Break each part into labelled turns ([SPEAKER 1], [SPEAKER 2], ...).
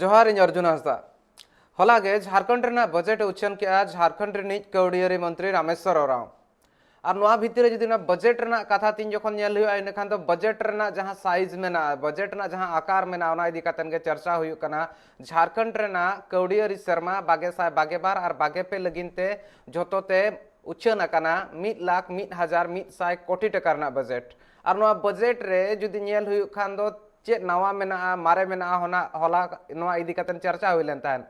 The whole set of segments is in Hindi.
[SPEAKER 1] जोहार इन अर्जुन हांसदा हलागे झारखंड रेना बजेट उच्छन के झारखंड रिनिज कौड़ियारी मंत्री रामेश्वर ओराव और नोआ भितर जुदी ना बजेट रेना कथा तीन जखन नेल हुआ इनखान तो बजेट रेना जहां साइज मेना बजेट ना जहां आकार मेना ओना इदी कतन के चर्चा हुई कना झारखंड रेना कौड़ियारी शर्मा बागे साय बागे बार और बागे पे लगिनते जोतोते उच्छन अकना 1,01,100 कोटी टका रेना बजेट और नोआ बजेट रे जुदी नेल हुई खान दो चेक नवा मेना मारे मेना होना होला नवा इदी कतन चर्चा हुई लेन तान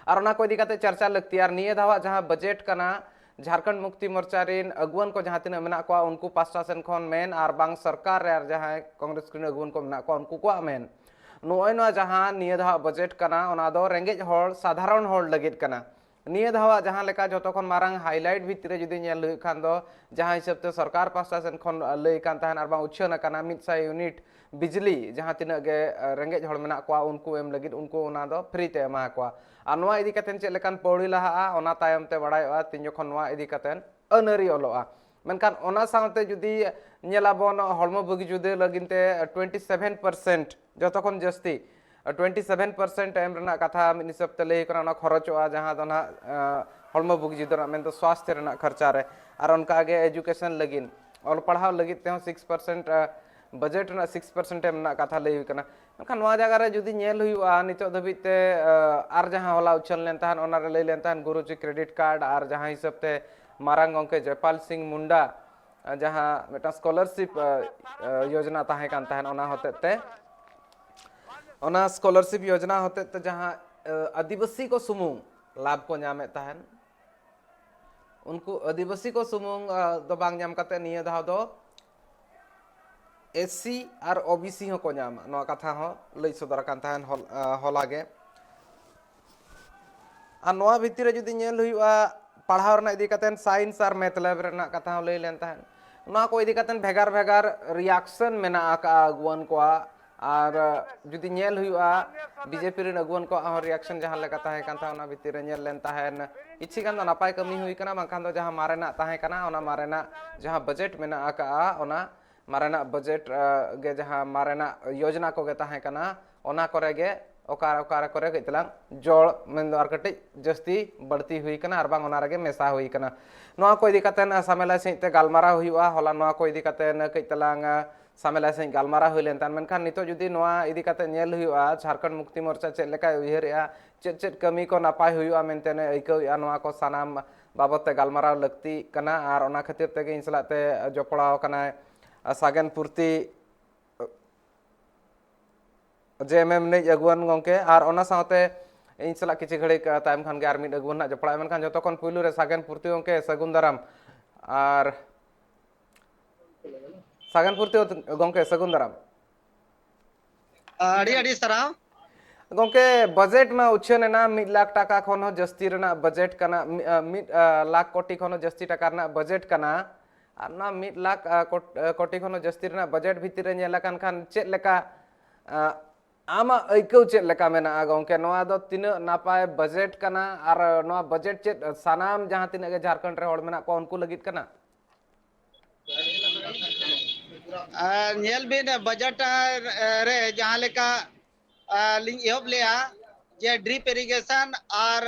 [SPEAKER 1] और ओना को इदी कते चर्चा लगती और निये धावा जहां बजेट कना झारखंड मुक्ति मोर्चा रेन अगुवन को जहां तीना मेना को उनको पास्टा सेन खन मेन और बांग सरकार रे जहां कांग्रेस के अगुवन को मेना को उनको को मेन नोय नो जहां निये धावा बजेट कना ओना दो रेंगेज होड़ साधारण होड़ लगित कना निये धावा जहां लेका जतो खन मारंग हाईलाइट भितरे जुदी नेल हुई खान दो जहां हिसाब से सरकार पास्टा सेन खन लई कान ताहन और बांग उच्छन कना 100 यूनिट बिजली जहां तीना गे रेंगेज होड़ मेना को उनको एम लगित उनको ओना दो फ्री ते एमा को आनवा इदी कतेन चेक लेकान पौड़ी लहा ओना तायम ते बड़ायोआ तीन जखन नवा इदी कतेन अनरी ओलोआ मेनखान ओना साउते जुदी नेलाबोन हड़मो बगी जुदे लगिनते 27% जतखन जस्ती 27% एम रेना कथा मिन हिसाब ते लई कना खरचोआ जहां दो ना हड़मो बगी जुदे मेन तो स्वास्थ्य रेना खर्चा रे और उनका गे एजुकेशन लगिन ऑल पढ़ाव लगित ते 6% बजेट ना 6% एम ना कथा लई कना मेनखान नवा जगह रे जुदी नेल हुआ नितो धबिते आर जहां होला उछल लेन ताहन ओना रे लई लेन ताहन गुरुजी क्रेडिट कार्ड और जहां हिसाब ते मारांग गंके जयपाल सिंह मुंडा जहां मेटा स्कॉलरशिप योजना ताहे कान ताहन ओना होते ते ओना स्कॉलरशिप योजना होते ते जहां आदिवासी को सुमुंग लाभ को नामे ताहन उनको आदिवासी को सुमुंग दो बांग नाम कते निये धाव दो एससी और ओबीसी हो को नाम नो कथा हो लई सदर कान ताहन होलागे आ नोआ भितर जुदी नेल हुआ पढ़ाव रना इदी कतेन साइंस और मैथ लैब रना कथा हो लई लेन ताहन नोआ को इदी कतेन भेगार भेगार रिएक्शन मेना का अगुवन को और जुदी नेल हुआ बीजेपी रेन अगुवन को रिएक्शन जहां लेका ताहे कान था ओना भितर नेल लेन ताहन इछि गान नापाय कमी हुई कना बांखान दो जहां मारेना ताहे कना ओना मारेना जहां बजेट मेना का ओना मारेना बजेट गे जहां मारेना योजना को गे ताहे कना ओना करे गे ओकार ओकार करे गतलांग जोड़ मेन और कटि जस्ती बढ़ती हुई कना और बांग ओना रगे मेसा हुई कना नोआ को इदी कतेन सामेला सहित गालमारा हुआ होला नोआ को इदी कतेन कइतलांग सामेला सहित गालमारा हुई लेन तान मेनखान नितो जुदी नोआ इदी कते नेल हुआ झारखंड मुक्ति मोर्चा चेक लेका उयहरेआ चेक कमी को नापाय हुआ मेनतेन अइकौआ नोआ को सानाम बाबत ते गालमारा लगती कना और ओना खातिर तेगे इन सलाते जपड़ाव कना सागेन पूर्ति जेएमएम ने अगुवन गंके और ओना साथे इन सला किछि घड़ी टाइम खान गे आर मिड अगुवन ना जपड़ा मेनखान जतो खन पुइलु रे सागेन पूर्ति गंके सगुन दाराम और सागेन पूर्ति गंके सगुन दाराम
[SPEAKER 2] अड़ी अड़ी सराव
[SPEAKER 1] गंके बजेट में उच्छन ना 1 लाख टाका खन हो जस्ती रेना बजेट कना 1 लाख कोटी खन हो जस्ती टाका रेना बजेट कना और ना 1 लाख कोटी खन हो जस्ती रेना बजेट भितर रे नेलाकान खान चेक लेका आमा अइकौ चेक लेका मेना गंके नोआ दो तिना नापाय बजेट कना और नोआ बजेट चेक सानाम जहां तिना गे झारखंड रे होड़ मेना को उनको लगित कना
[SPEAKER 2] नेल बिन बजट रे जहां लेका लिंग एहब लेया जे ड्रिप इरिगेशन और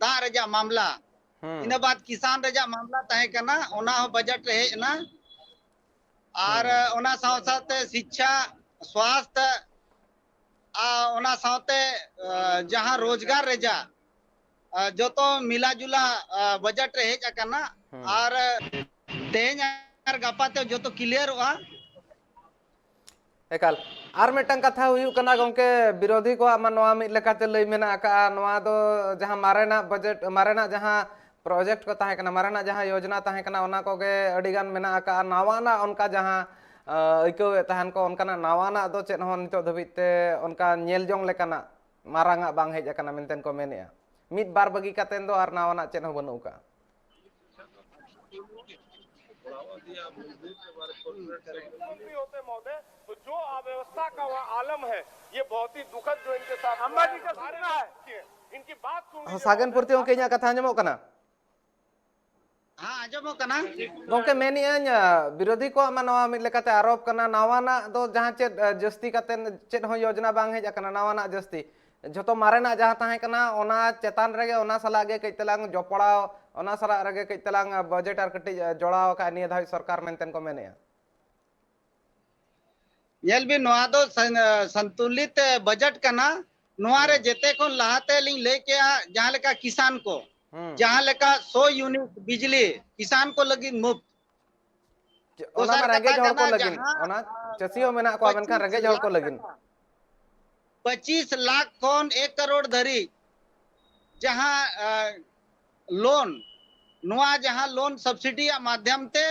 [SPEAKER 2] दा रेजा मामला इन बाद किसान रेजा मामला ताहे कना ओना हो बजट रे हेना और ओना साथे शिक्षा स्वास्थ्य ओना साथे जहां रोजगार रेजा जो तो मिला जुला बजट रे हेज कना और तेज और गपाते जो तो क्लियर हुआ
[SPEAKER 1] एकाल आर मेटन कथा हुई कना गंके विरोधी को आमा नोआ मिद लेकाते लई मेना का नोआ दो जहां मारेना बजेट मारेना जहां प्रोजेक्ट को ताहे कना मारेना जहां योजना ताहे कना ओना को गे अडिगान मेना का नवाना उनका जहां अइकौ ताहन को उनका नवाना दो चेन हो नितो धबिते उनका नेल जोंग लेकाना मारांगा बांग हेज कना मेनतेन को मेनेआ मिद बार बगी कातेन दो आर नवाना चेन हो बनु का
[SPEAKER 3] होते महोदय तो जो अव्यवस्था का वह आलम है ये बहुत ही दुखद जो इनके साथ अंबाजी का सामना है इनकी बात सुन
[SPEAKER 1] सागन पूर्ति हो केኛ कथा आंजमो कना
[SPEAKER 2] हां आंजमो कना
[SPEAKER 1] गंके मेनी विरोधी को आमा नवा मिद लेकाते आरोप कना नवाना दो जहां चेत जस्ती कातेन चेत हो योजना बांग हेज कना नवाना जस्ती जोतो मारेना जहाँ ताहे कना ओना चेतान रेगे ओना सला गे कई तलांग जोपड़ाव ओना सला रेगे कई तलांग बजट आर कटी जोड़ाव का निया धाई सरकार मेंटेन को मेने
[SPEAKER 2] नेल भी नोआ दो संतुलित बजट कना नोआ रे जेते को लाते लिंग लेके जहाँ लेका किसान को जहाँ लेका 100 यूनिट बिजली किसान को लगी मुफ्त
[SPEAKER 1] ओना में रेगे जोड़ को लगिन ओना चसियो मेना को आवन खान रेगे जोड़ को लगिन
[SPEAKER 2] 25 लाख कौन 1 करोड़ धरी जहाँ लोन नोआ जहाँ लोन सब्सिडी माध्यम ते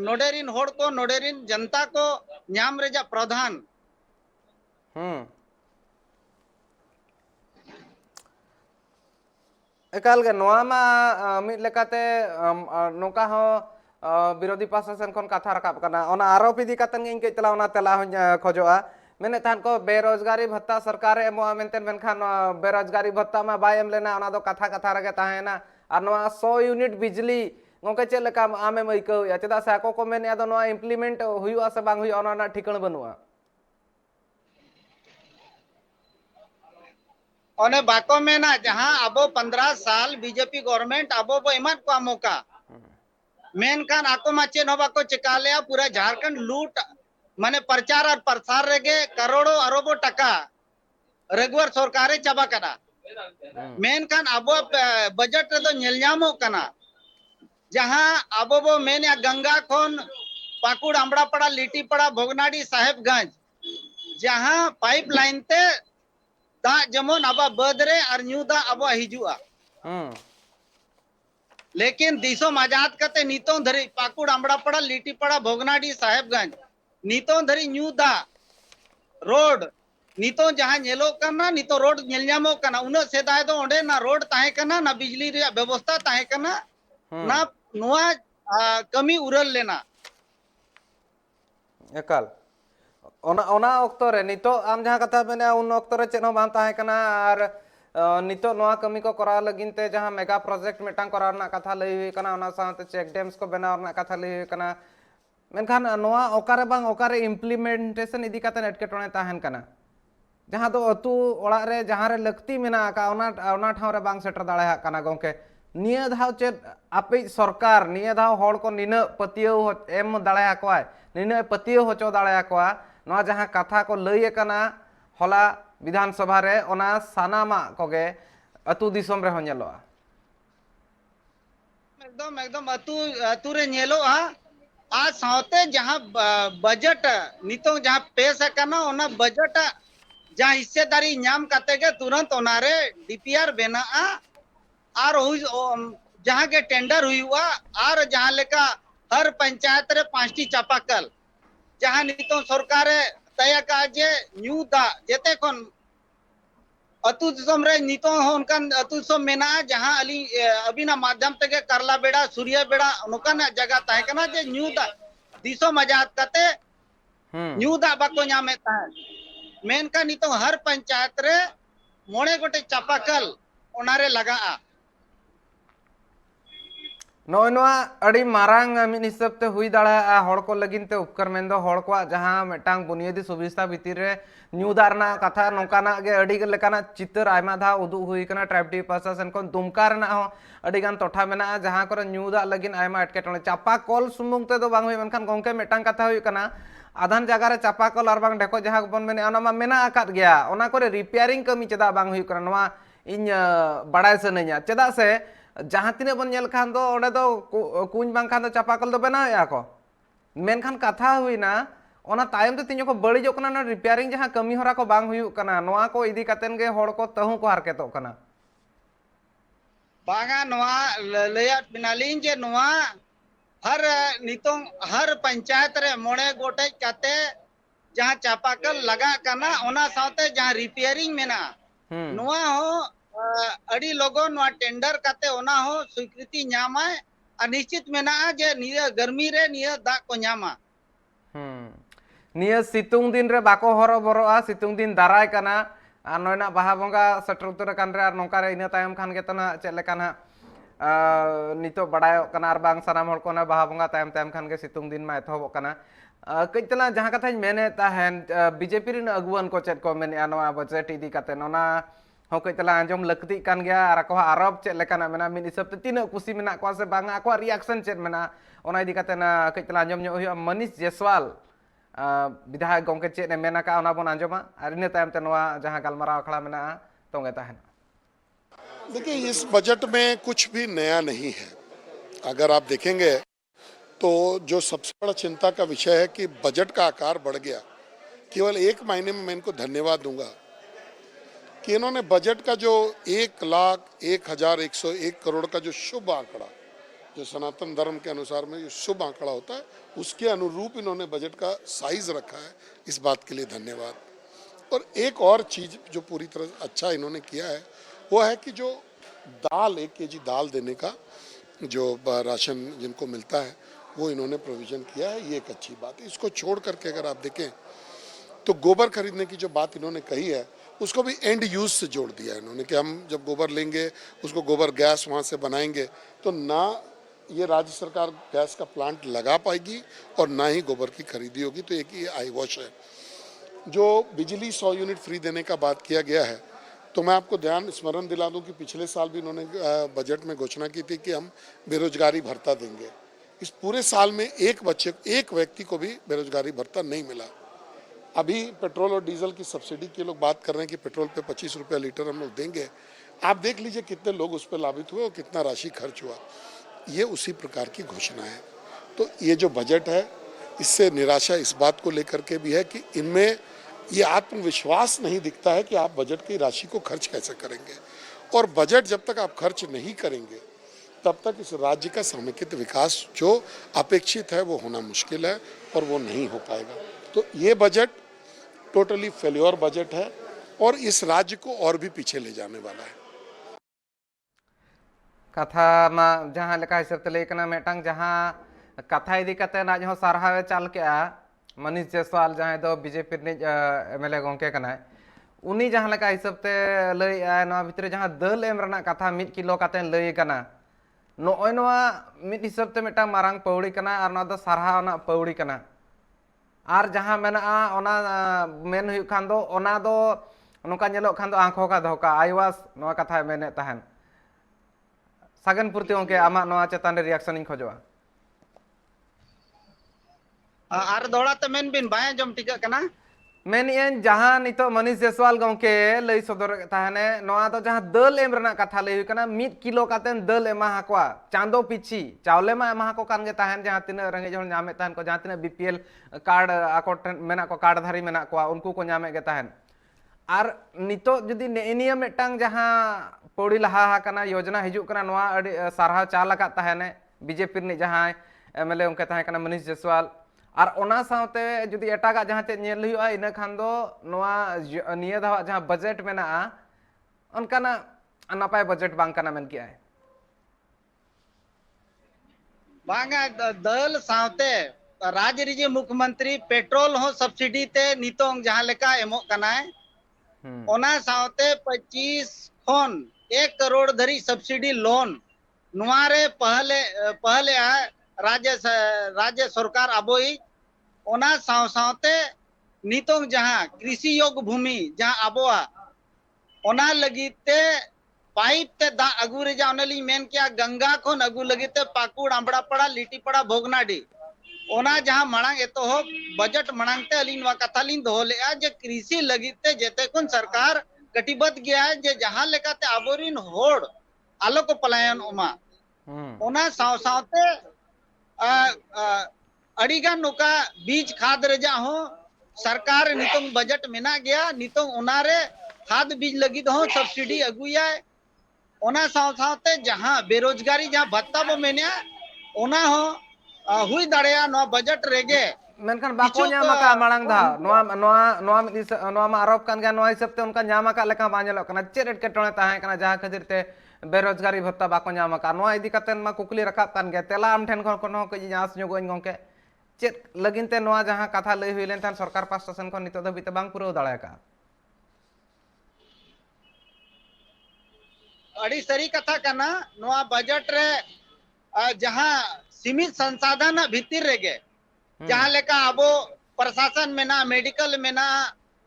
[SPEAKER 2] नोडेरिन होड़ को नोडेरिन जनता को न्याम रेजा प्रधान
[SPEAKER 1] एकाल गे नोआ मा मिद लेकाते नोका हो विरोधी पासा सेन खन कथा रकाब कना ओना आरोप इदी कातन गिन के तला ओना तेला खोजोआ मेने थान को बेरोजगारी भत्ता सरकार एमोआ मेंटेन मेनखान बेरोजगारी भत्ता मा बाय एम लेना ओना दो कथा कथा रगे ताहेना और नोआ 100 यूनिट बिजली गोंके चेक लेका आमे मइको या चेदा से आको को मेने आदो नोआ इम्प्लीमेंट हुयुआ से बांग हुयुआ ओना ठिकण बनुआ
[SPEAKER 2] ओने बाको मेना जहाँ अबो 15 साल बीजेपी गवर्नमेंट अबो बो इमान को मौका मेन कान आको माचे नोबा को चिकालिया पूरा झारखंड लूट माने प्रचार और प्रसार रेगे करोड़ों अरबों टका रेगुलर सरकारे चाबा कना मेन कान अबो बजट रे दो नेलजामो कना जहाँ अबो बो मेन या गंगा खोन पाकुड़ अमड़ापड़ा लिटीपड़ा भोगनाडी साहेबगंज जहाँ पाइपलाइन ते दा जमोन अबा बदरे और न्यू दा अबा हिजुआ लेकिन दिसो मजात कते नीतों धरी पाकुड़ अमड़ापड़ा लिटीपड़ा भोगनाडी साहेबगंज नीतों धरी न्यू दा रोड नीतों जहाँ नेलो करना नीतो रोड नेलजामो कना उना सेदाय दो ओंडे ना रोड ताहे कना ना बिजली रे व्यवस्था ताहे कना ना नुआ कमी उरल लेना
[SPEAKER 1] एकाल ओना ओना ऑक्टो रे नितो आम जहाँ कथा मेने उन ऑक्टो रे चेनो बां ताहे कना आर नितो नोआ कमी को करा लगिन ते जहाँ मेगा प्रोजेक्ट मेटांग करा ना कथा लई हुई कना ओना साथ चेक डैम्स को बनाव ना कथा लई हुई कना मेनखान नोआ ओकारे बांग ओकारे इम्प्लीमेंटेशन इदी काते एटकेटोणे ताहेन कना जहाँ दो अतु ओड़ा रे जहाँ रे लक्ति मेना का ओना ठाव रे बांग सेटर दाड़े कना गोंके निया धाव चेत आपे सरकार निया धाव होड़ को निना पतियो एम दाड़े कोय निना पतियो होचो दाड़े कोआ नोआ जहाँ कथा को लई कना होला विधानसभा रे ओना सानामा कोगे अतु दिसम रे होनेलोआ
[SPEAKER 2] एकदम एकदम अतु रे नेलोआ आज सावते जहाँ बजट नितो जहाँ पेश कना ओना बजट जहाँ हिस्सेदारी नाम काते के तुरंत ओनारे डीपीआर बना और जहाँ के टेंडर हुआ और जहाँ लेका हर पंचायत रे 5टी चापाकल जहाँ नितो सरकार तय का जे न्यू दा जेते कोन अतु दिसम रे नितो उनकान अतु दिसम मेना जहाँ अली अबिना माध्यम तक करला बेड़ा सूर्य बेड़ा नोकान जगह ताहे कना जे न्यू दा दिसो मजात कते न्यू दा बाको नामे ताहे मेन का नितो हर पंचायत रे मोड़े गोटे चापाकल ओनारे लगा
[SPEAKER 1] नोआ अड़ी मारांग मिन हिसाब ते हुई दाड़ा होड़ को लगिन ते उपकर मेन दो होड़ को जहाँ मेटांग बुनियादी सुविधा भीतर रे न्यू दारना कथा नोकाना गे अड़ी लेकाना चित्र आयमा धा उदु हुई कना ट्राइबटी प्रशासन को दुमका रना हो अड़ी गान टोठा मेना जहाँ करे न्यू दा लगिन आयमा एटकेटोणे चापा कल सुमुंग ते दो बांग हुई मेनखान गोंके मेटांग कथा हुई कना आधान जगह रे चापा कल और बांग ढेको जहाँ बन मेने ओना मा मेना आकात गया ओना करे रिपेयरिंग कमी चेदा बांग हुई कना नोआ इन बड़ाय सनेया चेदा से जहाँ तीन बन नेल खान दो ओडे दो कुंज बांग खान दो चापाकल दो बनाव या को मेनखान कथा हुई ना ओना तायम ते तीन को बड़ी जो कना ना रिपेयरिंग जहाँ कमी होरा को बांग हुई कना नोआ को इदी कतेन गे होड़ को तहु को हारकेतो कना
[SPEAKER 2] बागा नोआ लेया बिनालिन जे नोआ हर नितों हर पंचायत रे मोड़े गोटे कते जहाँ चापाकल लगा कना ओना साथे जहाँ रिपेयरिंग मेना नोआ हो अड़ी लोगों नोआ टेंडर कते ओना हो स्वीकृति न्यामा निश्चित मेना जे निया गर्मी रे निया दा को न्यामा
[SPEAKER 1] निया सितुंग दिन रे बाको हरो बरोआ सितुंग दिन दाराय कना आ नोयना बाहा बंगा सेटर उतर कान रे आर नोका रे इना तायम खान गे तना चेले काना नितो बड़ायोग कना आर बांग सानाम हर को ना बाहा बंगा तायम तायम खान के सितुंग दिन मा एथोबोग कना कई तला जहां कथा मेने ताहेन बीजेपी रिन अगुवान को चेत को मेने नोआ बजेट इदी काते नोना हो कई तला आंजम लकती कान गया आर को आरोप चेत लेकाना मेना मिन हिसाब ते तीना कुसी मेना को से बांगा को रिएक्शन चेत मेना ओना इदी काते ना कई तला आंजम ᱧᱚᱜ हुआ मनीष जयसवाल विधायक गोंके चेत ने मेना का ओना बोन आंजमा आर इने तायम ते नोआ जहां गालमाराव अखड़ा मेना तोंगे ताहेन।
[SPEAKER 4] देखिए, इस बजट में कुछ भी नया नहीं है। अगर आप देखेंगे तो जो सबसे बड़ा चिंता का विषय है कि बजट का आकार बढ़ गया। केवल एक महीने में मैं इनको धन्यवाद दूंगा कि इन्होंने बजट का जो 1,01,101 करोड़ का जो शुभ आंकड़ा, जो सनातन धर्म के अनुसार में जो शुभ आंकड़ा होता है, उसके अनुरूप इन्होंने बजट का साइज रखा है। इस बात के लिए धन्यवाद। और एक और चीज जो पूरी तरह अच्छा इन्होंने किया है वो है कि जो दाल 1 केजी दाल देने का जो राशन जिनको मिलता है वो इन्होंने प्रोविजन किया है, ये एक अच्छी बात है। इसको छोड़ करके अगर आप देखें तो गोबर खरीदने की जो बात इन्होंने कही है उसको भी एंड यूज से जोड़ दिया है इन्होंने कि हम जब गोबर लेंगे उसको गोबर गैस वहाँ से बनाएंगे तो ना ये राज्य सरकार गैस का प्लांट लगा पाएगी और ना ही गोबर की खरीदी होगी। तो एक ये आई वॉश है। जो बिजली 100 यूनिट फ्री देने का बात किया गया है तो मैं आपको स्मरण दिला दूं कि पिछले साल भी इन्होंने बजट में घोषणा की थी कि हम बेरोजगारी भत्ता देंगे। इस पूरे साल में एक व्यक्ति को भी बेरोजगारी भत्ता नहीं मिला। अभी पेट्रोल और डीजल की सब्सिडी के लोग बात कर रहे हैं कि पेट्रोल पे 25 रुपये लीटर हम लोग देंगे। आप देख लीजिए कितने लोग उस पर लाभित हुए और कितना राशि खर्च हुआ। ये उसी प्रकार की घोषणा है। तो ये जो बजट है इससे निराशा इस बात को लेकर के भी है कि इनमें ये आत्मविश्वास नहीं दिखता है कि आप बजट की राशि को खर्च कैसे करेंगे। और बजट जब तक आप खर्च नहीं करेंगे तब तक इस राज्य का समेकित विकास जो अपेक्षित है वो होना मुश्किल है और वो नहीं हो पाएगा। तो ये बजट टोटली फेल्योर बजट है और इस राज्य को और भी पीछे ले जाने वाला है।
[SPEAKER 1] कथा मा जहां लेका हिसाब ते लेकना मेटांग जहां कथा इदी कते ना जो सारहावे चाल के मनीष जयसवाल जहां दो बीजेपी ने एमएलए गोंके कना उनी जहां लेका हिसाब ते लई ना भितरे जहां दल एम रना कथा 1 किलो कते लई कना नोय नोआ मिद हिसाब ते मेटांग मारांग पौड़ी कना आर ना दो सारहावना पौड़ी कना आर जहां मेना ओना मेन हुई खान दो ओना दो नोका नेलो खान दो आंखों का धोका आईवास नोआ कथा मेने तहन सागन पुरती ओंके आमा नोआ चेतान रिएक्शन इन खोजवा
[SPEAKER 2] आर दोड़ा तो मेन बिन बाय जम टिका कना
[SPEAKER 1] मेन इन जहां नितो मनीष जयसवाल गोंके लई सदर ताहने नोआ तो जहां दल एम रना कथा लई कना 1 किलो कातेन दल एमा हाकवा चांदो पिछी चावले मा एमा हाको कान गे ताहन जहां तिना रंगे जहन नामे ताहन को जहां तिना बीपीएल कार्ड आको मेना को कार्ड धारी मेना को उनको को नामे गे ताहन आर नितो जदी नेनिया मेटांग जहां पौड़ी लहा कना योजना हिजु कना नोआ अडी सारहा चाल लगा ताहने बीजेपी नि जहां एमएलए उनके ताहे कना मनीष जयसवाल और ओना साउते जुदी एटागा जहां ते नेल हुआ इना खान दो नोआ निया धावा जहां बजट मेना उनकाना नापाय बजट बांग कना मेन किया है
[SPEAKER 2] बांगा दल साउते राज्य रिजे मुख्यमंत्री पेट्रोल हो सब्सिडी ते नितोंग जहां लेका एमो कना ओना साउते 25 खोन 1 करोड़ धरी सब्सिडी लोन नुआरे पहले राज्य सरकार अबोई ओना साउते नितोंग जहां कृषि योग्य भूमि जहां अबोआ ओना लगिते पाइप ते दा अगु रे जा ओनली मेन किया गंगा खोन अगु लगिते पाकुड़ आंबड़ापड़ा लिटीपड़ा भोगनाडी ओना जहां मणांग एतो हो बजट मणांगते अलिन वा कथालिन दोलेआ जे कृषि लगिते जेते कोन सरकार कटिबद्ध गया है जे जहां लेकाते आबोरिन होड़ आलो को पलायन ओमा ओना साउते अड़ीगान नोका बीज खाद रेजा हो सरकार नितोंग बजट मेना गया नितोंग ओनारे खाद बीज लगी हो सब्सिडी अगुया ओना साउते जहां बेरोजगारी जहां भत्ता बो मेन्या ओना हो हुई दाड़ेया नो बजट रेगे
[SPEAKER 1] मेनखान बाको न्यामा मांग धा नोआ नोआ नोआ नोआ मा आरोप कान गा नोआ हिसाब ते उनका न्यामा का लेका बांजलो कना चेर एटकेटोणे ताहे कना जहां खातिर ते बेरोजगारी भत्ता बाको न्यामा का नोआ इदी कतेन मा कुकली रकाब कान गे तेला आम ठेन कोनो को जांच न्योगोन गोंके चेत लगिन ते नोआ जहां कथा लई हुइलेन थान सरकार पास्टा सेन को नितो धबिते बांग पुरो दाड़े का
[SPEAKER 2] अड़ी सरी कथा कना नोआ बजट रे जहां सीमित संसाधन भितर रेगे जहां लेका अबो प्रशासन मेना मेडिकल मेना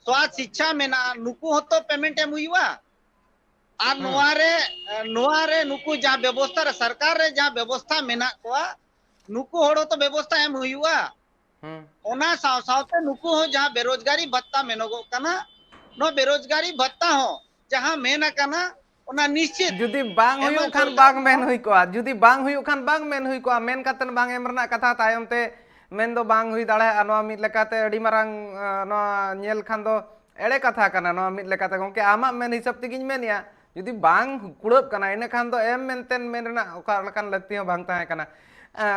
[SPEAKER 2] स्वास्थ्य शिक्षा मेना नुकु होतो पेमेंट एम हुआ और नोआरे नुकु जहां व्यवस्था रे सरकार रे जहां व्यवस्था मेना कोआ नुकु होड़ो तो व्यवस्था एम हुआ ओना सावते नुकु हो जहां बेरोजगारी भत्ता मेनोगो कना नो बेरोजगारी भत्ता हो जहां मेना कना ओना निश्चित
[SPEAKER 1] जुदी बांग हुई खान बांग मेन हुई को जुदी बांग हुई खान बांग मेन हुई को मेन कतन बांग एम रना कथा तायम ते मेन दो बांग हुई दाड़े नोआ मिद लेकाते अडी मारांग नोआ नेल खान दो एड़े कथा कना नोआ मिद लेकाते गंके आमा मेन हिसाब तेगिन मेनिया जुदी बांग कुड़ब कना इने खान दो एम मेनतेन मेन रना ओका लकान लक्ति हो बांग ताहे कना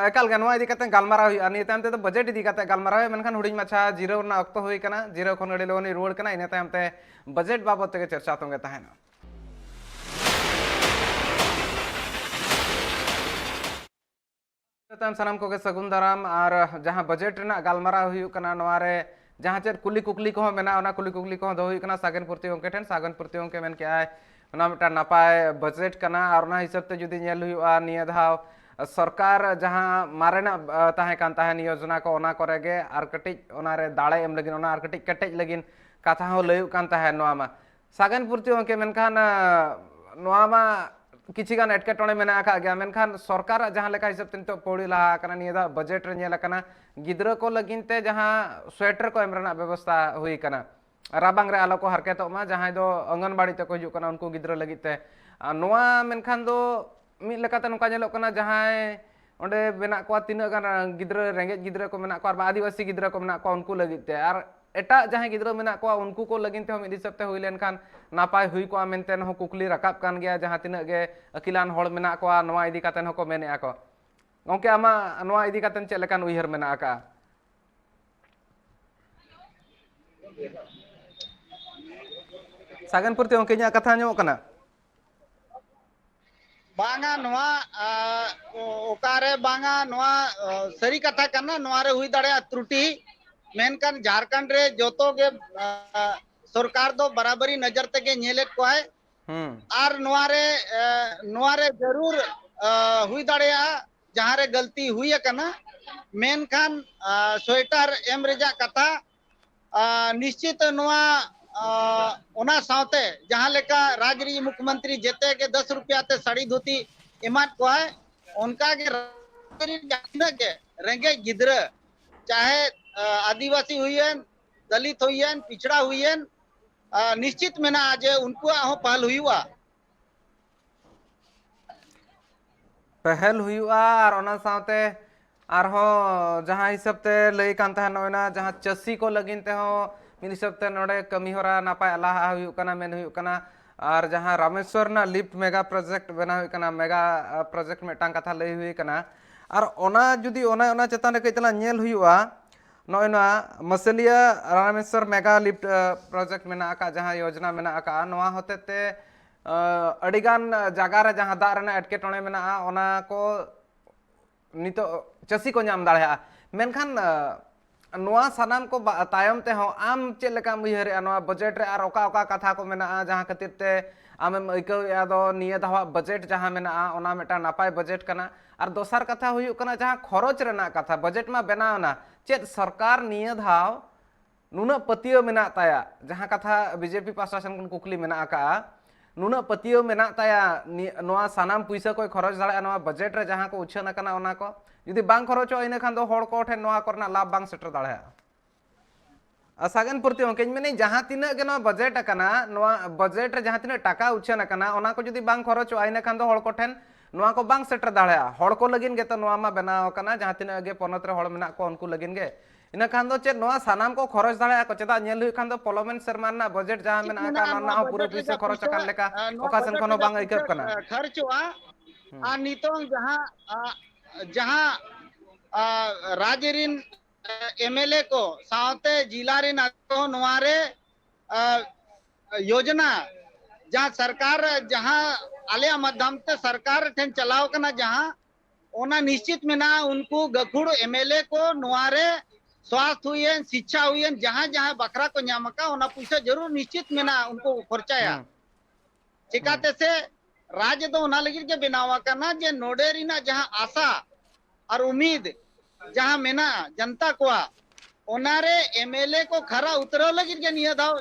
[SPEAKER 1] एकाल गे नोआ इदी काते गालमाराव हुई अनि तायम ते तो बजट इदी काते गालमाराव मेनखान हुडिंग माछा जीरो ना अक्तो हुई कना जीरो खन अडी लोनी रुवाड़ कना इने तायम ते बजट बाबत ते चर्चा तोंगे ताहेना सानाम को सगुन दाराम और जहां बजट रेना गालमाराव हुई कना नोआरे जहां चेद कुली कुकली को मेना ओना कुली कुकली को दो हुई कना सागन पूर्ति गंके ठेन सागन पूर्ति गंके मेन के आय ओना मिटा नापाय बजट कना और ओना हिसाब ते जुदी नेल हुआ निया धाव सरकार जहां मारेना ताहे कान ताहे योजना को ओना करेगे और कटिज ओना रे दाड़े एम लगिन ओना और कटिज कटेज लगिन कथा हो लयु कान ताहे नोआ मा सागन पूर्ति गंके मेनखान नोआ मा किसी गान एटकेटोणे मेना आका गया मेनखान सरकार जहां लेका हिसाब ते तो पौड़ी लहा कना निया बजट रे नेल कना गिद्रा को लगिनते जहां स्वेटर को एम रना व्यवस्था हुई कना राबांग रे आलो को हरकेतो मा जहां दो आंगनबाड़ी ते को हिजु कना उनको गिद्रा लगिते नोआ मेनखान दो मी लेकाते नोका नेलो कना जहां ओंडे मेना को तिना गान गिद्रा रेंगे गिद्रा को मेना को आदिवासी गिद्रा को मेना को उनको लगिते और एटा जहां गिद्रा मेना को उनको को लगिनते हम इदी सबते हुई लेनखान नापाय हुई को मेनते न कुकली रकाब कान गया जहां तिना गे अकिलान होड़ मेना को नोआ इदी काते न को मेने आको गंके आमा नोआ इदी काते चेद लेकान उयहर मेना आका सागन पूर्ति गंके nya कथा ᱧᱚᱜ कना
[SPEAKER 2] बांगा नोआ ओकारे बांगा नोआ सरी कथा कना नोआ रे हुई दाड़े त्रुटि मेनकान झारखंड रे जोतो गे सरकार दो बराबरी नजर तेगे नेलेत को है और नोआ रे जरूर हुई दाड़े जहां रे गलती हुई कना मेनखान स्वेटर एम रेजा कथा निश्चित नोआ ओना सावते जहां लेका राज्य मुख्यमंत्री जेते के 10 रुपया ते साड़ी धोती इमात को है उनका के रेंगे गिद्र चाहे आदिवासी हुईन दलित हुईन पिछड़ा हुईन निश्चित में ना आज उनको पहल हुआ
[SPEAKER 1] पहल हुआ और ओना सावते आरहो जहां हिसाब ते लई कान तहन ओना जहां चसी को लगिन ते हो मिन हिसाब ते नोडे कमी होरा नापाय अलाहा हुई कना मेन हुई कना और जहां रामेश्वर ना लिफ्ट मेगा प्रोजेक्ट बना हुई कना मेगा प्रोजेक्ट मेटांग कथा लई हुई कना और ओना जुदी ओना चेतान रे कइतला नेल हुआ नोना मसलिया रामेश्वर मेगा लिफ्ट प्रोजेक्ट मेना आका जहां योजना मेना आका नोआ होते ते अडिगान जगह रे जहां दा रेना एटकेटोणे मेना ओना को नितो चसी को नाम दाड़े मेनखान नोआ सनाम को तायम ते हो आम चेद लेका उयहरे नोआ बजट रे और ओका ओका कथा को मेना जहां खातिर ते आमेम अइकौया दो निया धावा बजट जहां मेना ओना मेटा नापाय बजट कना और दोसर कथा हुई कना जहां खरच रेना कथा बजट मा बनावना चेद सरकार निया धाव नुना पतियो मेना ताया जहां कथा बीजेपी प्रशासन कुकली मेना आका नुना पतियो मेना ताया नोआ सनाम पैसा को खरच दाड़ा नोआ बजट रे जहां को उछन कना ओना को जुदी बांग खरचो इने खान दो होड़ को ठे नोआ करना लाभ बांग सेटर दाड़ा सागन पूर्ति होके मेने जहां तिना गे नोआ बजट कना नोआ बजट रे जहां तिना टाका उछन कना ओना को जुदी बांग खरचो इने खान दो होड़ को ठेन नोआ को बांग सेटर दाड़ा होड़ को लगिन गे तो नोआ मा बनाव कना जहां तिना गे पनत रे होड़ मेना को उनको लगिन गे इना खान दो चेद नोआ सनाम को खरच दाड़ा को चेदा नेल हुई खान दो पलोमेन सरमान ना बजट जहां मेना का ना पूरा पैसा खरच कन लेका ओकासन कोनो बांग इकप कना
[SPEAKER 2] खर्चवा आ नितों जहां राज्य रिन एमएलए को सावते जिला रिन को नोआरे योजना जहां सरकार जहां आलिया माध्यम ते सरकार ठेन चलाव कना जहां ओना निश्चित में ना उनको गखुड़ एमएलए को नोआरे स्वास्थ्य हुई शिक्षा हुई जहां जहां बकरा को नामका ओना पैसा जरूर निश्चित में ना उनको खर्चाया चिकाते से राज्य तो ओना लगी के बनावा करना जे नोडे रिना जहां आशा और उम्मीद जहां मेना जनता को ओनारे एमएलए को खरा उतरो लगी के निया दाव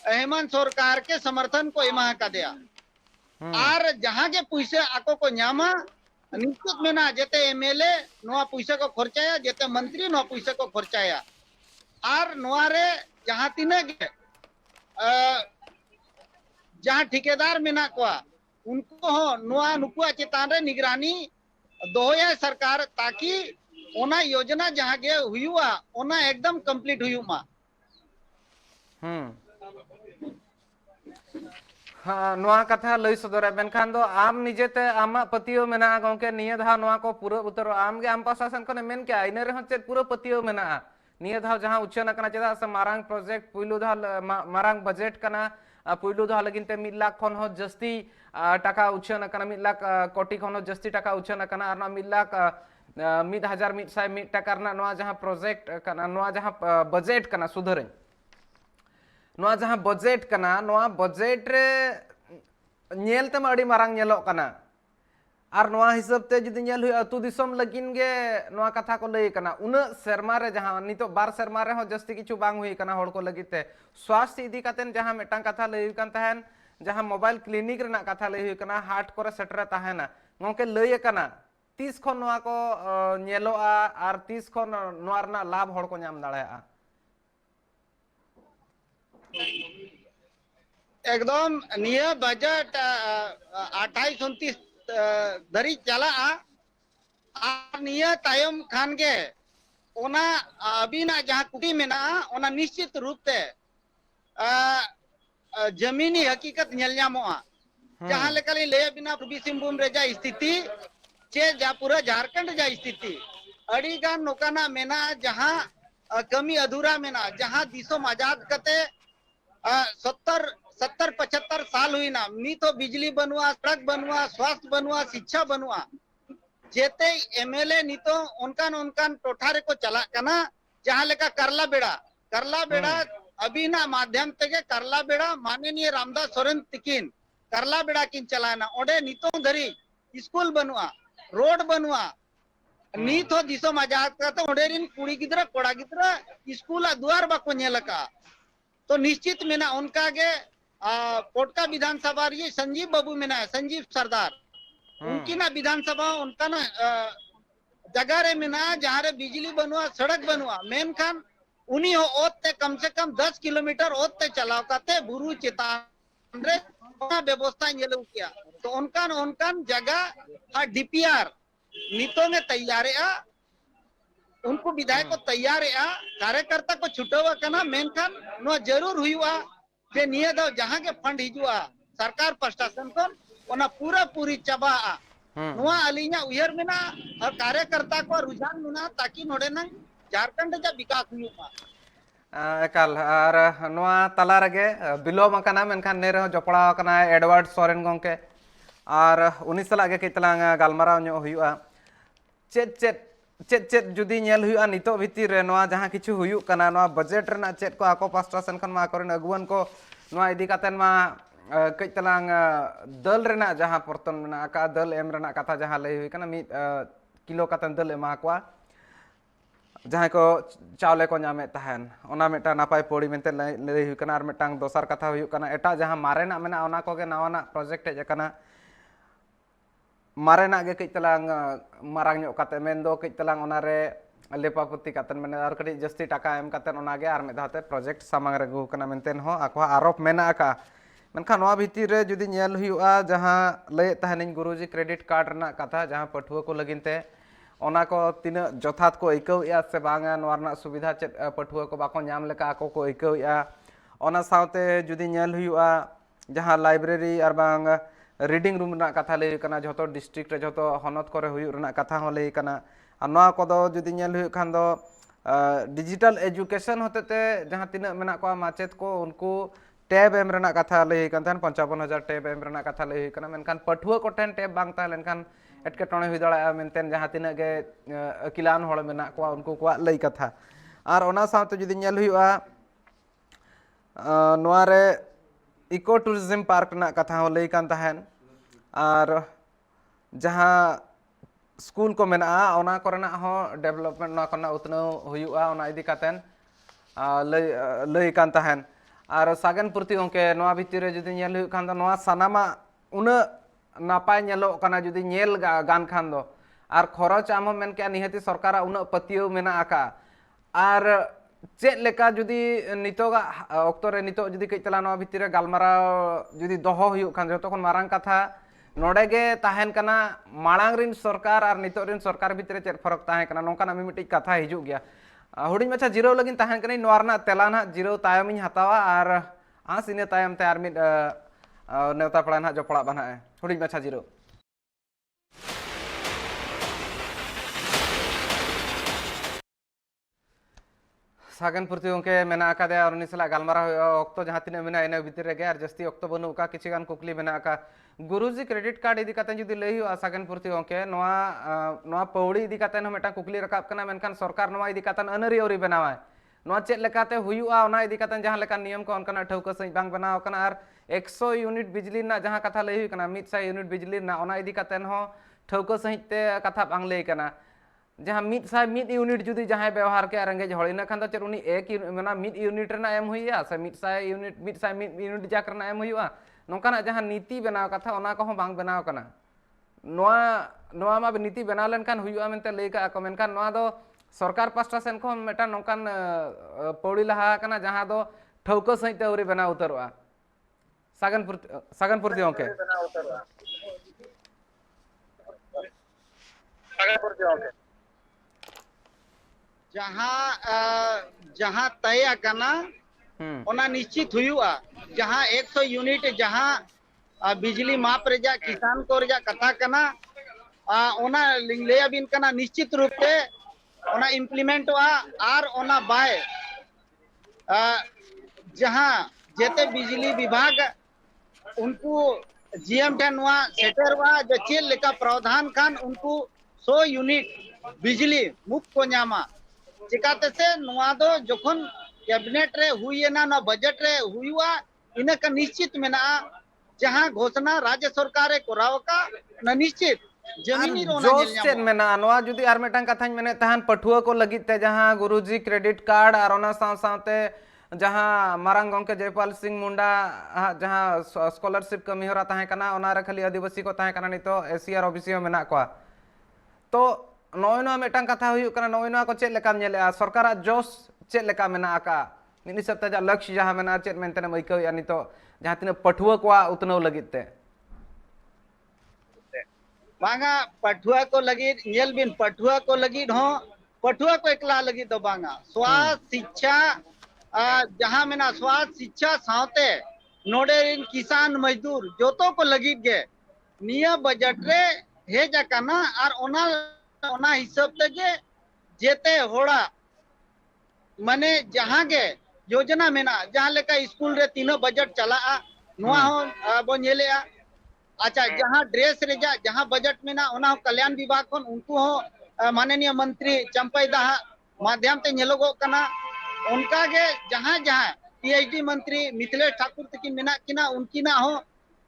[SPEAKER 2] हेमंत सरकार के समर्थन को एमा का दिया और जहां के पैसे आको को न्यामा निश्चित मेना जेते एमएलए नोआ पैसे को खर्चाया जेते मंत्री नोआ पैसे को खर्चाया और नोआरे जहां तिने के जहां ठेकेदार मेना को उनको हो नोआ नुकुआ चेतान रे निगरानी दोया सरकार ताकि ओना योजना जहां के हुआ ओना एकदम कंप्लीट हुआ
[SPEAKER 1] हाँ नोआ कथा लई सदर मेनखान दो आम निजेते आमा पतियो मेना गंके निये धाव नोआ को पूरा उतर आम गे आम प्रशासन को मेन क्या इने रे चेत पूरा पतियो मेना निये धाव जहां उच्चन कना चेदा से मारांग प्रोजेक्ट पुइलु धाव मारांग बजेट कना पुइलु धाव लगिन ते 1 लाख खन हो जस्ती टाका उच्चन कना 1 लाख कोटी खन हो जस्ती टाका उच्चन कना और 1 लाख 1101 टाका रना नोआ जहां प्रोजेक्ट कना नोआ जहां बजेट कना सुधरे नोआ जहां बजेट कना नोआ बजेट रे नेल तम अड़ी मारांग नेलो कना और नोआ हिसाब ते जुदी नेल हुई अतु दिसम लगिन गे नोआ कथा को लई कना उन शर्मा रे जहां नितो 12 शर्मा रे हो जस्ती किछु बांग हुई कना होड़ को लगिते स्वास्थ्य इदी कातेन जहां मेटांग कथा लई कन तहन जहां मोबाइल क्लिनिक रे ना कथा लई हुई कना हाट करे सेटर तहना गंके लई कना 30 खन नोआ को नेलोआ और 30 खन नोआ रना लाभ होड़ को नाम दाड़ाया
[SPEAKER 2] एकदम निया बजट 28-29 धरी चला आ निया तायम खान के ओना अबिना जहां कुटी में ना ओना निश्चित रूप से जमीनी हकीकत नेलजामोआ जहां लेकली ले बिना पूर्वी सिंहभूम रे जा स्थिति चे जा पूरा झारखंड जा स्थिति अड़ी गान नोकाना मेना जहां कमी अधूरा मेना जहां दिसोम आजाद कते 70-75 साल हुई ना मी तो बिजली बनवा सड़क बनवा स्वास्थ्य बनवा शिक्षा बनवा जेते एमएलए नी तो उनकान टोठारे को चला कना जहां लेका करला बेड़ा अभी ना माध्यम तेगे करला बेड़ा माननीय रामदास सोरेन तिकिन करला बेड़ा किन चलाना ओडे नितो धरी स्कूल बनवा रोड बनवा नीत हो दिसोम आजाद का ओडे रिन कुड़ी गिद्रा कोड़ा गिद्रा स्कूल द्वार बाको नेलका तो निश्चित मेना उनका के कोटका विधानसभा ये संजीव बाबू मेना है संजीव सरदार उनकी ना विधानसभा उनका ना जगह रे मेना जहाँ रे बिजली बनवा सड़क बनवा मेन खान उन्हीं हो ओते कम से कम 10 किलोमीटर ओते चलाव करते बुरु चितान रे व्यवस्था ये लोग किया तो उनकान जगह डीपीआर नीतों में तैयार है उनको विधायक को तैयार है कार्यकर्ता को छुटवा करना मेन खान नो जरूर हुआ जे निये दो जहां के फंड हिजुआ सरकार प्रशासन को ओना पूरा पूरी चबा नोआ अलिया उयर मेना और कार्यकर्ता को रुझान मेना ताकि नोडे ना झारखंड जा विकास हुआ
[SPEAKER 1] एकाल और नोआ तला रगे बिलोम कना मेनखान ने रह जपड़ा कना एडवर्ड सोरेन गंके और उनी सला गे कितलांग गालमाराव न्यो हुआ चेत जुदी नेल हुआ नितो भितिर रे नोआ जहां किछु हुयु कना नोआ बजेट रना चेत को आको पास्टा सेन खन मा करेन अगुवन को नोआ इदी कातेन मा कइतलांग दल रना जहां परतन मेना का दल एम रना कथा जहां लई हुई कना 1 किलो कातेन दल एमा को जहां को चावले को नामे तहन ओना मेटा नापाय पड़ी मेनते लई हुई कना और मेटांग दोसर कथा हुयु कना एटा जहां मारेना मेना ओना को गे नवाना प्रोजेक्ट हे कना मारेना गे कइतलांग मारांग ᱧᱚᱜ काते मेन दो कइतलांग ओना रे लेपापति कातन मेने और कड़ी जस्ती टाका एम कातन ओना गे आर मे धाते प्रोजेक्ट सामांग रे गु कना मेनतेन हो आको आरोप मेना का मेनखान नोआ भितिर रे जुदी नेल हुआ जहां लय तहनिन गुरुजी क्रेडिट कार्ड रना कथा जहां पठुआ को लगिनते ओना को तीन जथात को इकौया से बांगा नोआ रना सुविधा चेत पठुआ को बाको नाम लेका आको को इकौया ओना साउते जुदी नेल हुआ जहां लाइब्रेरी और बांग रीडिंग रूम रना कथा लई कना जतो डिस्ट्रिक्ट रे जतो हनत करे हुयु रना कथा हो लई कना आ नोआ कोदो जुदी नेल हुयु खान दो डिजिटल एजुकेशन होतेते जहां तिना मेना को माचेत को उनको टैब एम रना कथा लई कन थान 55,000 टैब एम रना कथा लई कना मेनखान पठुआ को ठेन टैब बांग ता लेनखान एटकेटणे हुई दाड़ा मेनतेन जहां तिना गे अकिलान होड़ मेना को उनको को लई कथा और ओना साउते जुदी नेल हुयु नोआ रे इको टूरिज्म पार्क ना कथा हो लई कान तहन और जहाँ स्कूल को मेना ओना कोरेना हो डेवलपमेंट ना कोना उतनो हुयुआ ओना इदी कातेन लई कान ताहेन और सागन प्रति ओंके नोआ भितर रे जुदी नेल हुयु खान दो नोआ सानामा उना नापाय नेलो काना जुदी नेल गान खान दो और खरच आम मेन के निहति सरकार उना पतियो मेना आका और चेक लेका जुदी नितोगा ऑक्टो रे नितो जुदी कई तला नोआ भितर रे गालमारा जुदी दोहो हुयु खान जतो खन मारांग कथा नोडे गे ताहेन कना माड़ांग रिन सरकार और नितो रिन सरकार भितर चेक फरक ताहें कना नोंका नामी मिटी कथा हिजु गया हुडिंग मचा जिरो लगिन ताहेन कनी नोआ रना तेला ना जिरो तायम इñ हतावा और आस इने तायम ते आर मिड नेवता पड़ा ना जपड़ा बना है हुडिंग मचा जिरो सागन प्रति उनके मेना आकादे और उनी सला गालमारा ऑक्टो जहां तिने मेना इने भितर रे और जस्ती ऑक्टो बनु का किछि गान कुकली मेना आका गुरुजी क्रेडिट कार्ड इदी काते जुदी लई हुआ सागन प्रति उनके नोआ पौड़ी इदी काते न मेटा कुकली रकाब कना मेनखान सरकार नोआ इदी काते अनरी औरी बनावा नोआ चेक लेकाते हुयुआ ओना इदी काते जहां लेका नियम को अनकना ठौका सही बांग बनाव कना और 100 यूनिट बिजली ना जहां कथा लई हुई कना 100 यूनिट बिजली ना ओना इदी काते हो ठौका सही ते कथा बांग लई कना जहाँ 100 यूनिट जुदी जहाँ व्यवहार के रेंगे हड़ इन खान चेक उनी एक मिड यूनिट एम हुआ से 100 यूनिट जाक एम हुआ नौकाना जहाँ नीति बनाव कथा ओना कहों बांग बनाव कना नोआ मा नीति बनाव लेनखान हुआ मेनते लई का को मेनखान नोआ दो सरकार पास्टा सेन को मेटा नौकान पौड़ी लहा कना जहाँ दो ठौका सहित औरी बनाव उतरवा सागनपुर ओके
[SPEAKER 2] जहाँ तय करना ओना निश्चित हुआ जहाँ 100 यूनिट जहाँ बिजली माप रेजा किसान को रेजा कथा करना ओना लिंगलेया बिन करना निश्चित रूप से ओना इम्प्लीमेंट हुआ और ओना बाय जहाँ जेते बिजली विभाग उनको जीएम ठेन हुआ सेटर हुआ जो चेल लेका प्रावधान खान उनको 100 यूनिट बिजली मुफ्त को नामा चिकाते से नुआ दो जोखन कैबिनेट रे हुई ना ना बजट रे हुआ इने का निश्चित मेना जहां घोषणा राज्य सरकार रे कराव का न निश्चित जमीनी रोना
[SPEAKER 1] जोश चेन मेना नोआ जुदी आर मेटांग कथाñ मेने तहन पठुआ को लगित ते जहां गुरुजी क्रेडिट कार्ड और ओना साथे जहां मारांग गंके जयपाल सिंह मुंडा जहां स्कॉलरशिप कमी होरा ताहे कना ओना रे खाली आदिवासी को ताहे कना नितो एसीआर ओबीसी मेना को तो नोइनो मेटांग कथा हुई कना नोइनो को चेक लेका नेले सरकार जोश चेक लेका मेना आका निनि सप्ताह जा लक्ष्य जहां मेना चेक मेनते मैका या नितो जहां तिना पठुआ को उतनो लगित ते
[SPEAKER 2] बांगा पठुआ को लगी नेल बिन पठुआ को लगी हो पठुआ को एकला लगी तो बांगा स्वास्थ्य शिक्षा जहां मेना स्वास्थ्य शिक्षा साथे नोडे किसान मजदूर जोतो को लगी गे निया बजट रे हे जाकाना और ओना हिसाब ते जेते होड़ा माने जहां गे योजना मेना जहां लेका स्कूल रे तीनों बजट चला नुआ हो बो नेले अच्छा जहां ड्रेस रेजा जहां बजट मेना ओना कल्याण विभाग खन उनको हो माननीय मंत्री चंपई दाहा माध्यम ते नेलोगो कना उनका के जहां जहां पीएचडी मंत्री मिथिलेश ठाकुर तकिन मेना किना उनकिना हो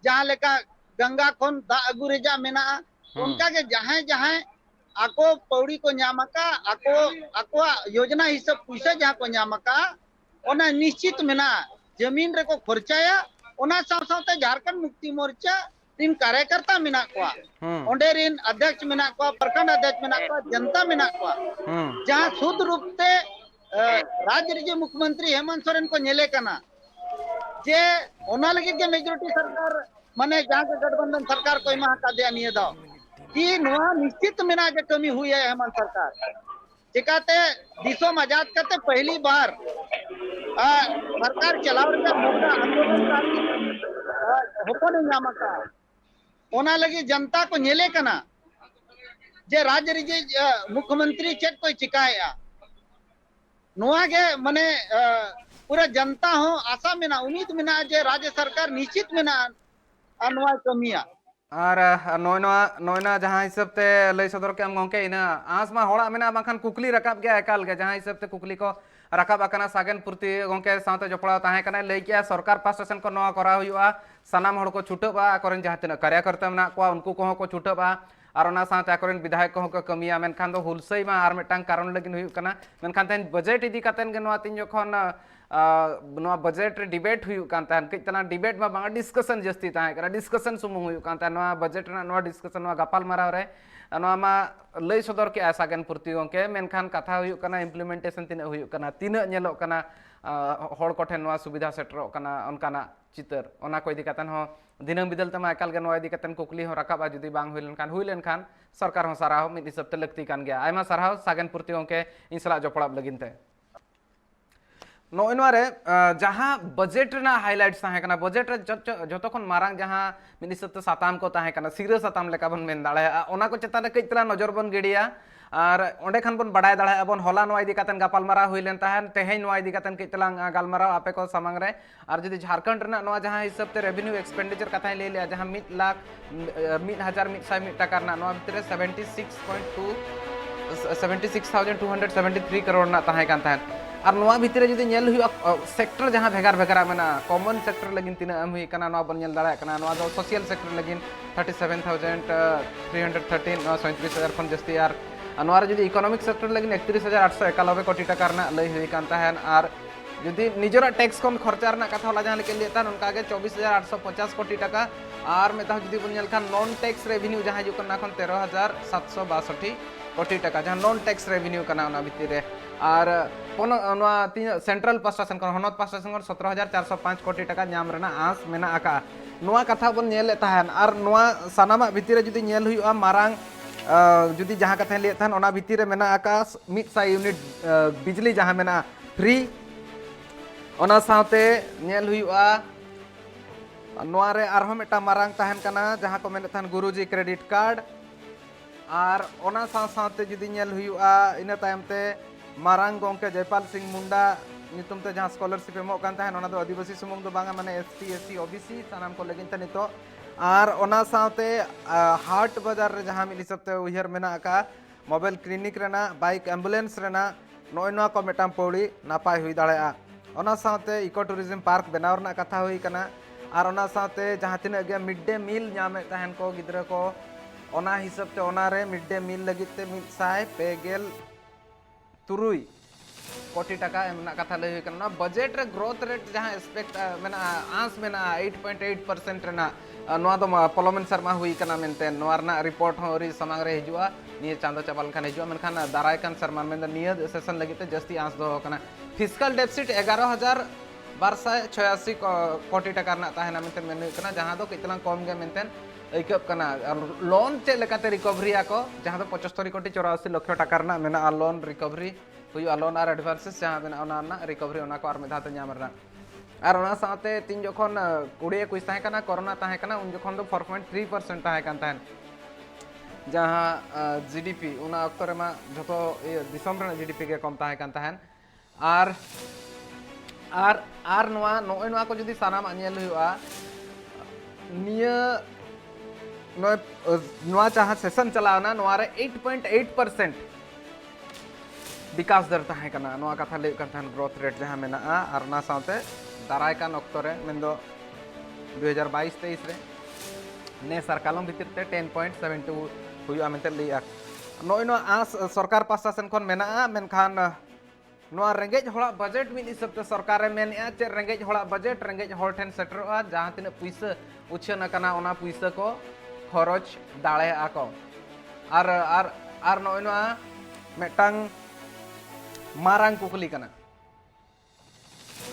[SPEAKER 2] जहां लेका गंगा खन दा अगु रेजा मेना उनका के जहां जहां आको पौड़ी को न्यामका आको योजना हिसाब पैसा जहां को न्यामका ओना निश्चित मेना जमीन रे को खर्चाया ओना साथे झारखंड मुक्ति मोर्चा तीन कार्यकर्ता मेना को ओंडे रिन अध्यक्ष मेना को प्रखंड अध्यक्ष मेना को जनता मेना को जहां शुद्ध रूप से राज्य राज्य मुख्यमंत्री हेमंत सोरेन को नेले कना जे ओना लगे के मेजॉरिटी सरकार माने जहां के गठबंधन सरकार को इमा का दिया निये दाओ कि नुआ निश्चित मेना के कमी हुई है हेमंत सरकार चिकाते दिसों आजाद करते पहली बार सरकार चलाव के मोटा आंदोलन होको नहीं नामका ओना लगी जनता को नेले कना जे राज्य रिजे मुख्यमंत्री चेक कोई चिकाया नुआ के माने पूरा जनता हो आशा में ना उम्मीद में ना जे राज्य सरकार निश्चित में ना नुआ कमिया
[SPEAKER 1] और नोयना जहां हिसाब ते लई सदर के हम गंके इना आस मा होड़ा मेना बाखान कुकली रकाब गया एकाल के जहां हिसाब ते कुकली को राकाब आकना सागेन पूर्ति गंके साथे जपड़ा ताहे कना लई किया सरकार पास्टा सेन को नवा करा हुआ सानाम हड़ को छुटबा आकोरेन जहां तिना कार्यकर्ता मेना को उनको को को छुटबा और ना साथे आकोरेन विधायक को कमिया मेनखान दो हुलसई मा आर मिटांग कारण लगिन हुई कना मेनखान तेन बजट इदी कातेन गे नवा तीन जखन नवा बजट रे डिबेट हुई कान तान कितना डिबेट मा बांगा डिस्कशन जस्ती ताहे कना डिस्कशन सुमुंग हुई कान तान नवा बजट ना नवा डिस्कशन नवा गपाल माराव रे नवा मा लई सदर के सागेन पूर्ति गंके मेनखान कथा हुई कना इम्प्लीमेंटेशन तिना हुई कना तिना नेलो कना हड़ कोठे नवा सुविधा सेटरो कना अनकाना चितर ओना को इदी कातन हो दिनम बिदल तमा एकाल गे नवा इदी कातन कुकली हो राकाबा जुदी बांग हुई लेनखान सरकार हो साराव मिद हिसाब ते लगती कान गया आयमा साराव सागेन पूर्ति गंके इन सला जपड़ा लगिनते नोइनवारे जहाँ बजेट ना हाईलाइट्स ताहे कना बजेट रे जतो खन मारांग जहाँ मिद हिसाब ते साताम को ताहे कना सिरा साताम लेका बन मेन दाड़े ओना को चेतान कई तला नजर बन गिडिया और ओंडे खान बन बाडाय दाड़े बन होला नवा इदी कातन गापालमारा हुई लेन ताहन तेहेन नवा इदी कातन कई तला गालमारा आपे को सामांग रे और जदि झारखंड रना नवा जहाँ हिसाब ते रेवेन्यू एक्सपेंडिचर कथा ले लिया जहाँ 1,01,100 टाका रना नवा भितरे 76,273 करोड़ ना ताहे कान ताहन और नवा भितरे जदि नेल हुई सेक्टर जहाँ भेगार भेगार मेना कॉमन सेक्टर लगिन तिना एम हुई कना नवा बन नेल दाड़ा कना नवा दो सोशल सेक्टर लगिन 37,313 नवा 37,000 खन जस्ती यार नवा रे जदि इकोनॉमिक सेक्टर लगिन 31,891 कोटी टाका रना लई हुई कान ताहन और जदि निजरा टैक्स खन खर्चा रना कथा होला जहाँ लेके लेता उनका के 24,850 कोटी टाका और मेता जदि बन nail Khan non tax revenue जहाँ जो कना खन 13,762 कोटी टाका जहाँ नॉन टैक्स रेवेन्यू कना ओना भितरे और सेंट्रल पास्टा सेन हनत पास्टा सेन 17,405 कोटी टाका नाम रेना आस मेना आका नोआ कथा बन नेल ताहन और नोआ सानामा भितरे जुदी नेल हुआ मारांग जुदी जहाँ कथा ले थान ओना भितरे मेना आका 100 यूनिट बिजली जहाँ मेना फ्री ओना साथे नेल हुआ नोआ रे आरहो मेटा मारांग ताहन कना जहाँ को मेने थान गुरुजी क्रेडिट कार्ड और ओना साथे जुदी नेल हुआ इन तायम ते मारांग गंके जयपाल सिंह मुंडा नितुम ते जहाँ स्कॉलरशिप एमो कान ताहन ओना दो आदिवासी सुमुंग दो बांगा माने ST SC OBC सानाम को लगिन ते नितो और ओना साथे हाट बाजार रे जहाँ मिल हिसाब ते उहर मेना का मोबाइल क्लिनिक रेना बाइक एम्बुलेंस रेना नोय नोआ को मेटाम पौड़ी नापाय हुई दाड़ेआ ओना साथे इको टूरिज्म पार्क बनाव रना कथा हुई कना और ओना साथे जहाँ तिना गे मिड डे मील नामे ताहन को गिद्रा को ओना हिसाब ते ओना रे मिड डे मील लगित ते 153 कोटी टाका एमना कथा लई हुई कना बजेट रे ग्रोथ रेट जहाँ एक्सपेक्ट मेना आंस मेना 8.8% रेना नोआ दो पलोमेन शर्मा हुई कना मेनते नोआ रना रिपोर्ट हो री समांग रे हिजुआ निये चांदो चावल खान हिजुआ मेनखान दाराय कान शर्मा मेन निये सेशन लगिते जस्ती आंस दो कना फिस्कल डेफिसिट 11,286 कोटी टाका रना ताहेना मेनते मेन कना जहाँ दो कितना कम गे मेनते ऐकब कना लोन चे लेकाते रिकवरी आको जहाँ दो 75 कोटी 84 लाख टाका रना मेना लोन रिकवरी हुई लोन और एडवांसेस जहाँ मेना ओना ना रिकवरी ओना को और मेधाते ᱧᱟᱢ रना और ओना साथे तीन जखन 2021 ताहे कना कोरोना ताहे कना उन जखन दो 4.3% ताहे कान ताहेन जहाँ जीडीपी उना अक्तो रे मा जतो दिसम रे जीडीपी के कम ताहे कान ताहेन आर नोआ को जदि सानाम नेल हुआ निया नोआ जहाँ सेशन चलावना नोआ रे 8.8% विकास दर ताहे कना नोआ कथा ले कान ताहेन ग्रोथ रेट जहाँ मेना और ना साथे दाराय कान अक्तो रे मेनदो 2022-23 रे ने सरकालम भितर ते 10.72 हुआ मेनते लिया नोय नो आस सरकार पास्टा सेन खन मेना मेनखान नोआ रेंगेज होड़ा बजेट मिल हिसाब ते सरकार रे मेन चे रेंगेज होड़ा बजेट रेंगेज होड़ ठेन सेटरोआ जहाँ तिना पैसा उछन कना ओना पैसा को खरच दाड़े आको आर नोय नो मेटांग मारांग कुकली कना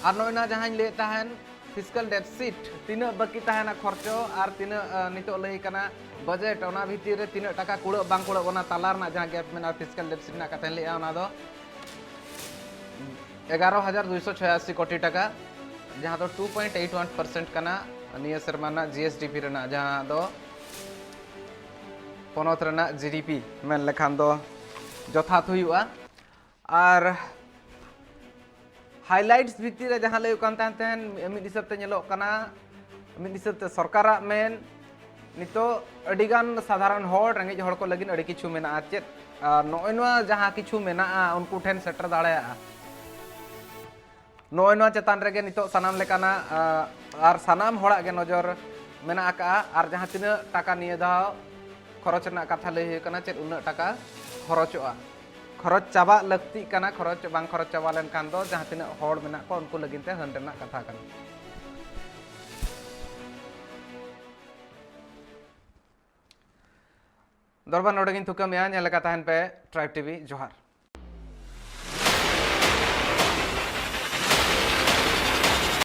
[SPEAKER 1] और नोना जहाँ ले ताहन फिस्कल डेफिसिट तीना बाकी ताहना खर्चो और तीना नितो लई कना बजेट ओना भितर रे तीना टाका कुड़ बांग कुड़ ओना तालार ना जहाँ गैप मेना फिस्कल डेफिसिट ना कथा ले ओना दो 11,286 कोटी टाका जहाँ दो 2.81% कना निया सरमाना GSDP रेना जहाँ दो पोनोत रेना GDP मेन लेखान दो जथात हुआ और हाईलाइट्स भितर जहाँ लय कान ताहन मिद हिसाब ते नेलो कना मिद हिसाब ते सरकार मेन नितो अडिगान साधारण होड़ रेंगेज होड़ को लगिन अड़ी किछु मेना चेत नोय नोआ जहाँ किछु मेना उनको ठेन सेटर दाड़ेया नोय नोआ चेतान रेगे नितो सानाम लेकाना आर सानाम होड़ा गे नजर मेना आका आर जहां तिना टाका निये दाव खरच रना कथा लई हुई कना चेद उना टाका खरचोआ खरच चाबा लगती कना खरच बांग खरच चाबा लेन खान दो जहां तिना होड़ मेना को उनको लगिनते हन रना कथा कना दरबार नोडगिन थुकमिया नेल का तहन पे ट्राइब टीवी जोहार।